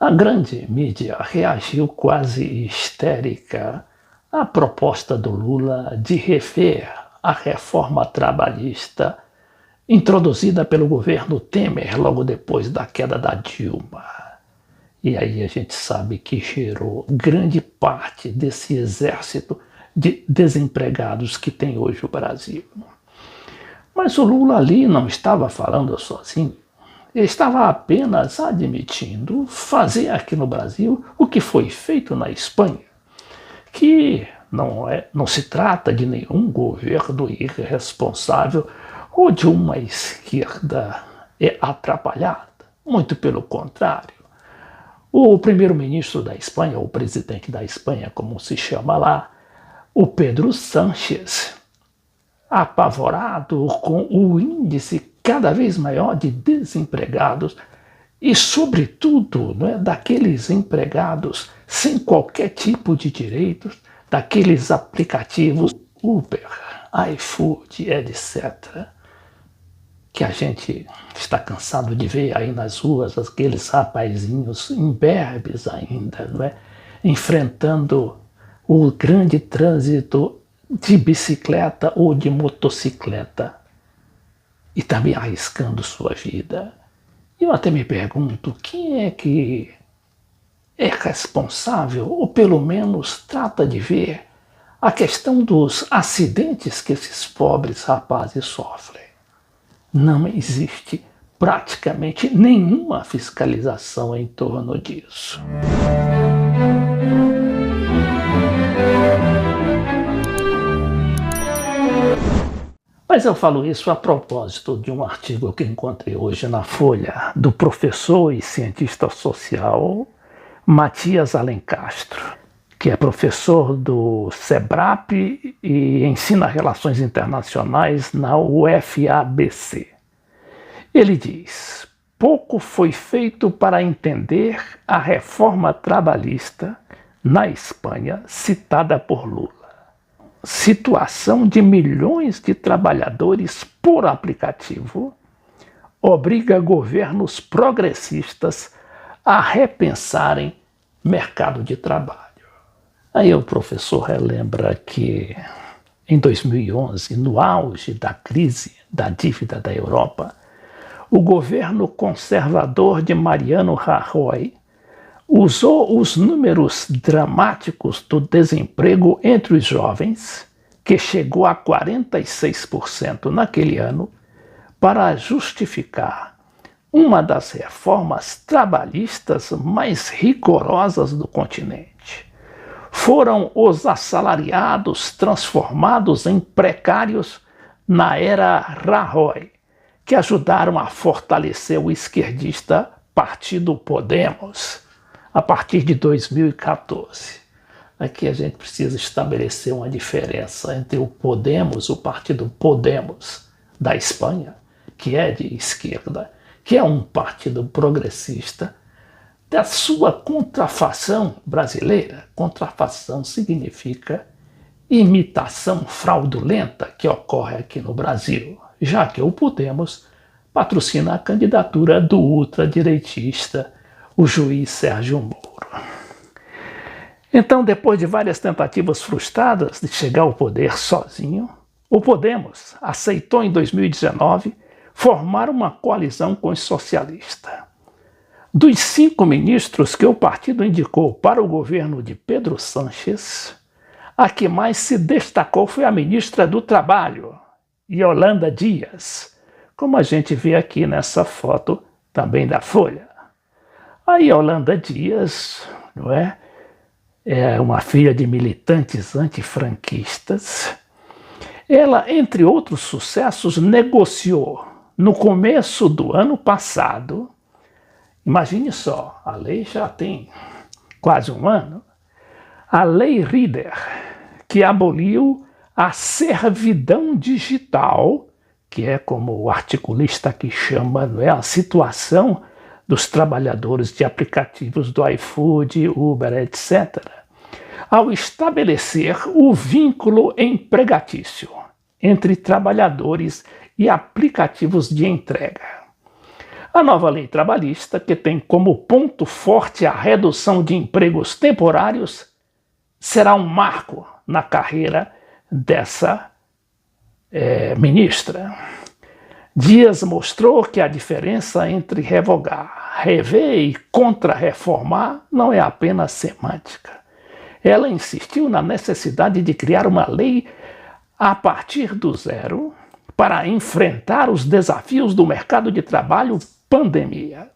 A grande mídia reagiu quase histérica à proposta do Lula de rever a reforma trabalhista introduzida pelo governo Temer logo depois da queda da Dilma. E aí a gente sabe que gerou grande parte desse exército de desempregados que tem hoje o Brasil. Mas o Lula ali não estava falando sozinho. Ele estava apenas admitindo fazer aqui no Brasil o que foi feito na Espanha, que não se trata de nenhum governo irresponsável ou de uma esquerda atrapalhada. Muito pelo contrário. O primeiro-ministro da Espanha, o presidente da Espanha, como se chama lá, o Pedro Sánchez, apavorado com o índice cada vez maior de desempregados e, sobretudo, daqueles empregados sem qualquer tipo de direitos, daqueles aplicativos Uber, iFood, etc., que a gente está cansado de ver aí nas ruas, aqueles rapazinhos imberbes ainda, enfrentando o grande trânsito de bicicleta ou de motocicleta e também arriscando sua vida. Eu até me pergunto, quem é que é responsável, ou pelo menos trata de ver, a questão dos acidentes que esses pobres rapazes sofrem? Não existe praticamente nenhuma fiscalização em torno disso. Mas eu falo isso a propósito de um artigo que encontrei hoje na Folha, do professor e cientista social Matias Alencastro, que é professor do SEBRAP e ensina Relações Internacionais na UFABC. Ele diz: pouco foi feito para entender a reforma trabalhista na Espanha citada por Lula. Situação de milhões de trabalhadores por aplicativo obriga governos progressistas a repensarem mercado de trabalho. Aí o professor relembra que em 2011, no auge da crise da dívida da Europa, o governo conservador de Mariano Rajoy usou os números dramáticos do desemprego entre os jovens, que chegou a 46% naquele ano, para justificar uma das reformas trabalhistas mais rigorosas do continente. Foram os assalariados transformados em precários na era Rajoy, que ajudaram a fortalecer o esquerdista Partido Podemos a partir de 2014. Aqui a gente precisa estabelecer uma diferença entre o Podemos, o Partido Podemos da Espanha, que é de esquerda, que é um partido progressista, da sua contrafação brasileira. Contrafação significa imitação fraudulenta que ocorre aqui no Brasil, já que o Podemos patrocina a candidatura do ultradireitista, o juiz Sérgio Moro. Então, depois de várias tentativas frustradas de chegar ao poder sozinho, o Podemos aceitou em 2019 formar uma coalizão com os socialistas. Dos 5 ministros que o partido indicou para o governo de Pedro Sánchez, a que mais se destacou foi a ministra do Trabalho, Yolanda Dias, como a gente vê aqui nessa foto também da Folha. A Yolanda Dias, é uma filha de militantes antifranquistas. Ela, entre outros sucessos, negociou no começo do ano passado, imagine só, a lei já tem quase um ano, a Lei Rider, que aboliu a servidão digital, que é como o articulista aqui chama, a situação dos trabalhadores de aplicativos do iFood, Uber, etc., ao estabelecer o vínculo empregatício entre trabalhadores e aplicativos de entrega. A nova lei trabalhista, que tem como ponto forte a redução de empregos temporários, será um marco na carreira dessa ministra. Dias mostrou que a diferença entre revogar, rever e contra-reformar não é apenas semântica. Ela insistiu na necessidade de criar uma lei a partir do zero para enfrentar os desafios do mercado de trabalho pandemia.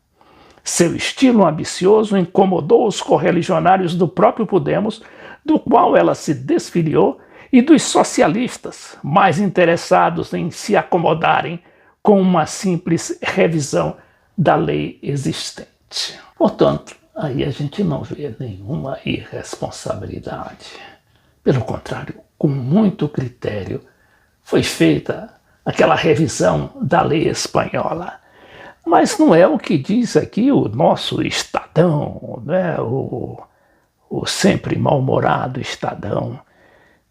Seu estilo ambicioso incomodou os correligionários do próprio Podemos, do qual ela se desfiliou, e dos socialistas, mais interessados em se acomodarem com uma simples revisão da lei existente. Portanto, aí a gente não vê nenhuma irresponsabilidade. Pelo contrário, com muito critério, foi feita aquela revisão da lei espanhola. Mas não é o que diz aqui o nosso Estadão, né? o sempre mal-humorado Estadão,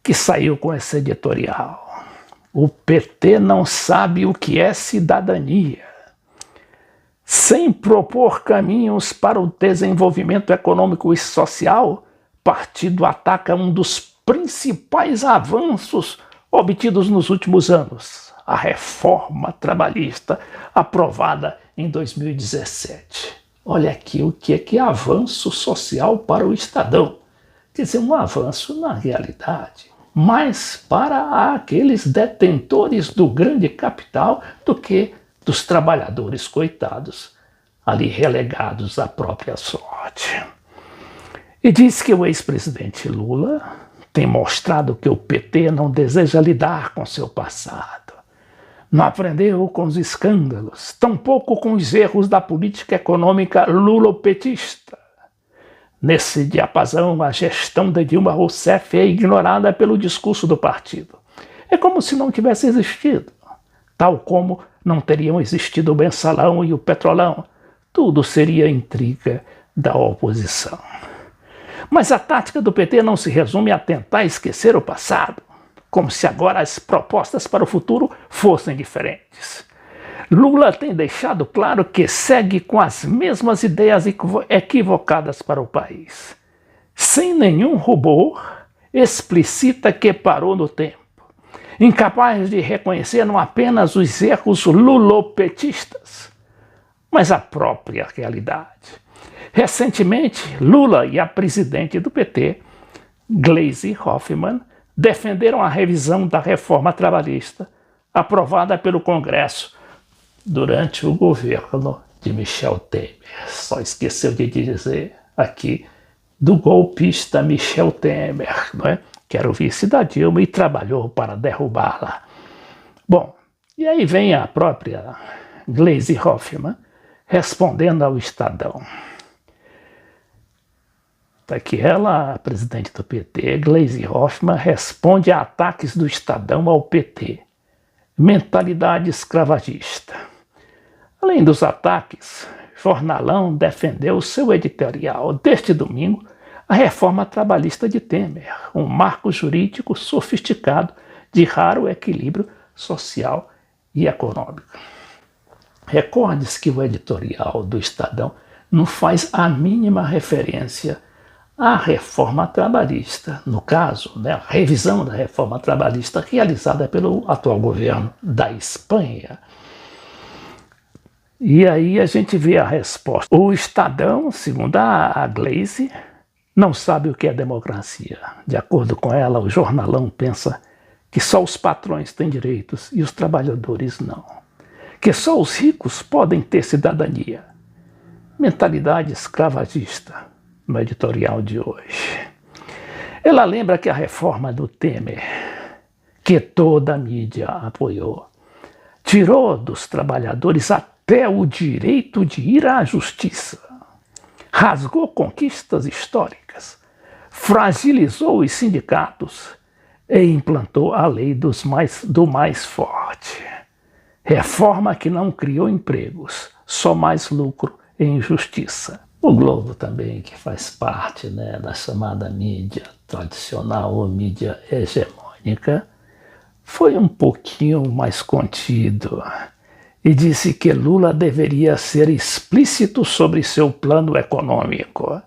que saiu com esse editorial. O PT não sabe o que é cidadania. Sem propor caminhos para o desenvolvimento econômico e social, o partido ataca um dos principais avanços obtidos nos últimos anos, a reforma trabalhista aprovada em 2017. Olha aqui o que é avanço social para o Estadão. Quer dizer, um avanço na realidade, mais para aqueles detentores do grande capital do que dos trabalhadores coitados, ali relegados à própria sorte. E diz que o ex-presidente Lula tem mostrado que o PT não deseja lidar com seu passado. Não aprendeu com os escândalos, tampouco com os erros da política econômica lulopetista. Nesse diapasão, a gestão de Dilma Rousseff é ignorada pelo discurso do partido. É como se não tivesse existido, tal como não teriam existido o Mensalão e o Petrolão. Tudo seria intriga da oposição. Mas a tática do PT não se resume a tentar esquecer o passado, como se agora as propostas para o futuro fossem diferentes. Lula tem deixado claro que segue com as mesmas ideias equivocadas para o país. Sem nenhum rubor, explicita que parou no tempo. Incapaz de reconhecer não apenas os erros lulopetistas, mas a própria realidade. Recentemente, Lula e a presidente do PT, Gleisi Hoffmann, defenderam a revisão da reforma trabalhista aprovada pelo Congresso durante o governo de Michel Temer. Só esqueceu de dizer aqui do golpista Michel Temer, não é? Que era o vice da Dilma e trabalhou para derrubá-la. Bom, e aí vem a própria Gleisi Hoffmann respondendo ao Estadão. Aqui ela, a presidente do PT, Gleisi Hoffmann, responde a ataques do Estadão ao PT. Mentalidade escravagista. Além dos ataques, Jornalão defendeu seu editorial deste domingo a reforma trabalhista de Temer, um marco jurídico sofisticado de raro equilíbrio social e econômico. Recorde-se que o editorial do Estadão não faz a mínima referência à reforma trabalhista, no caso, a revisão da reforma trabalhista realizada pelo atual governo da Espanha. E aí a gente vê a resposta. O Estadão, segundo a Gleisi, não sabe o que é democracia. De acordo com ela, o jornalão pensa que só os patrões têm direitos e os trabalhadores não. Que só os ricos podem ter cidadania. Mentalidade escravagista, no editorial de hoje. Ela lembra que a reforma do Temer, que toda a mídia apoiou, tirou dos trabalhadores até o direito de ir à justiça, rasgou conquistas históricas, fragilizou os sindicatos e implantou a lei do mais forte. Reforma que não criou empregos, só mais lucro e injustiça. O Globo também, que faz parte da chamada mídia tradicional ou mídia hegemônica, foi um pouquinho mais contido e disse que Lula deveria ser explícito sobre seu plano econômico.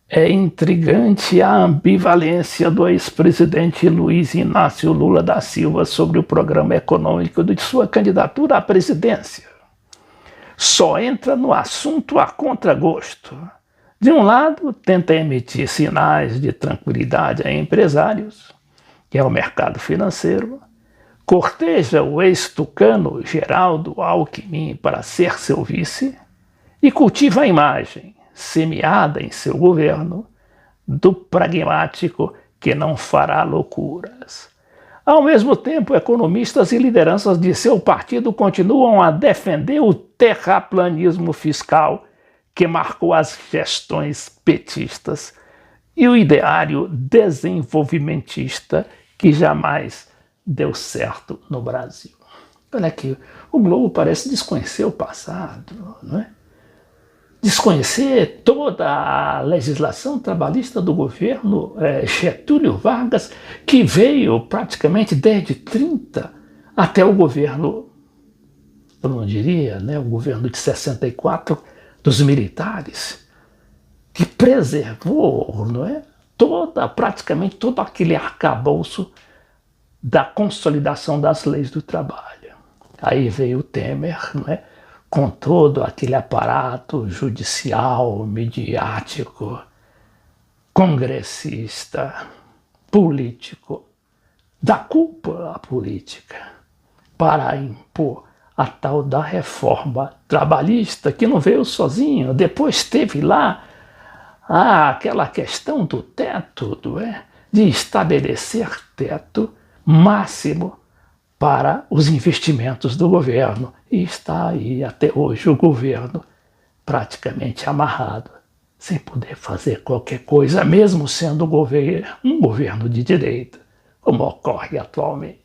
É intrigante a ambivalência do ex-presidente Luiz Inácio Lula da Silva sobre o programa econômico de sua candidatura à presidência. Só entra no assunto a contragosto. De um lado, tenta emitir sinais de tranquilidade a empresários, que é o mercado financeiro, corteja o ex-tucano Geraldo Alckmin para ser seu vice e cultiva a imagem, semeada em seu governo, do pragmático que não fará loucuras. Ao mesmo tempo, economistas e lideranças de seu partido continuam a defender o terraplanismo fiscal que marcou as gestões petistas e o ideário desenvolvimentista que jamais deu certo no Brasil. Olha aqui, o Globo parece desconhecer o passado, não é? Desconhecer toda a legislação trabalhista do governo Getúlio Vargas, que veio praticamente desde 30 até o governo, eu não diria, né, o governo de 64 dos militares, que preservou, não é, praticamente todo aquele arcabouço da consolidação das leis do trabalho. Aí veio o Temer, não é? Com todo aquele aparato judicial, midiático, congressista, político, da cúpula política, para impor a tal da reforma trabalhista, que não veio sozinho. Depois teve lá aquela questão do teto, não é? De estabelecer teto máximo para os investimentos do governo. E está aí até hoje o governo praticamente amarrado, sem poder fazer qualquer coisa, mesmo sendo um governo de direita, como ocorre atualmente.